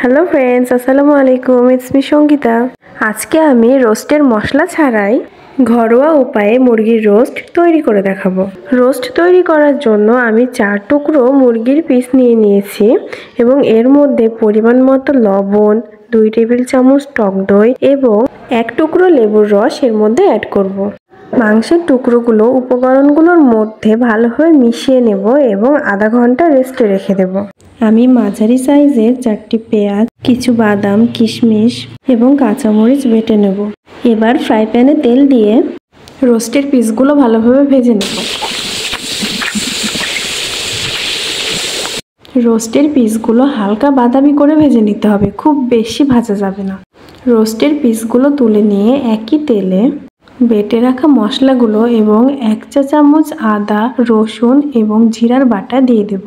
Hello friends, আসসালামু আলাইকুম। It's me Sangeeta. আজকে আমি রোস্টের মশলা ছাড়াই ঘরোয়া উপায়ে মুরগির রোস্ট তৈরি করে দেখাবো। রোস্ট তৈরি করার জন্য আমি 4 টুকরো মুরগির পিস নিয়ে নিয়েছি এবং এর মধ্যে পরিমাণ মতো লবণ, 2 টেবিল চামচ টক দই এবং 1 টুকরো লেবুর রস এর মধ্যে অ্যাড করব। মাংসের টুকরোগুলো উপকরণগুলোর মধ্যে ভালোভাবে মিশিয়ে নেব এবং আধা ঘন্টা রেস্টে রেখে দেব। আমি মাঝারি সাইজের 4টি পেঁয়াজ, কিছু বাদাম, কিশমিশ এবং কাঁচামরিচ বেটে নেব। এবার ফ্রাই প্যানে তেল দিয়ে রোস্টের পিসগুলো ভালোভাবে ভেজে নেব। রোস্টের পিসগুলো হালকা বাদামি করে ভেজে নিতে হবে, খুব বেশি ভাজা যাবে না। রোস্টের পিসগুলো তুলে নিয়ে একই তেলে বেটে রাখা মশলাগুলো এবং 1 চা চামচ আদা, রসুন এবং জিরার বাটা দিয়ে দেব।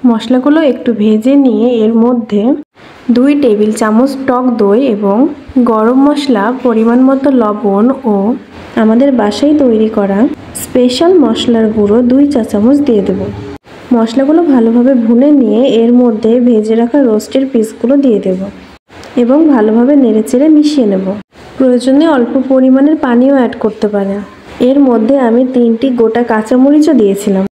মশলাগুলো একটু ভেজে নিয়ে এর মধ্যে 2 টেবিল চামচ টক দই এবং গরম মশলা, পরিমাণ মতো লবণ ও আমাদের বাসায় তৈরি করা স্পেশাল মশলার গুঁড়ো 2 চা চামচ দিয়ে দেব। মশলাগুলো ভালোভাবে ভুনে নিয়ে এর মধ্যে ভেজে রাখা রোস্টের পিসগুলো দিয়ে দেব এবং ভালোভাবে নেড়েচেড়ে মিশিয়ে নেব। প্রয়োজনে অল্প পরিমাণের পানিও অ্যাড করতে পারেন। এর মধ্যে আমি 3টি গোটা কাঁচামরিচও দিয়েছিলাম।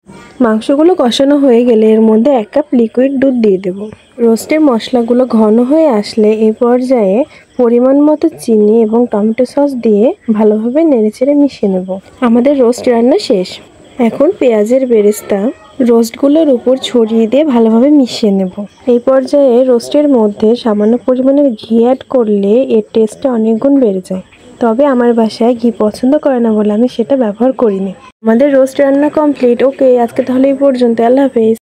মাংসগুলো কষানো হয়ে গেলে এর মধ্যে 1 কাপ লিকুইড দুধ দিয়ে দেব। রোস্টের মশলাগুলো ঘন হয়ে আসলে এই পর্যায়ে পরিমাণ মতো চিনি এবং টমেটো সস দিয়ে ভালোভাবে নেড়েচেড়ে মিশিয়ে নেব। আমাদের রোস্ট রান্না শেষ। এখন পেঁয়াজের বেরেস্তা রোস্টগুলোর উপর ছড়িয়ে দিয়ে ভালোভাবে মিশিয়ে নেব। এই পর্যায়ে রোস্টের মধ্যে সামান্য পরিমাণের ঘি অ্যাড করলে এর টেস্টটা অনেক গুণ বেড়ে যায়। তবে আমার বাসায় ঘি পছন্দ করে না বলে আমি সেটা ব্যবহার করিনি। আমাদের রোস্ট রান্না কমপ্লিট। ওকে, আজকে তাহলে এই পর্যন্ত। আল্লাহ হাফেজ।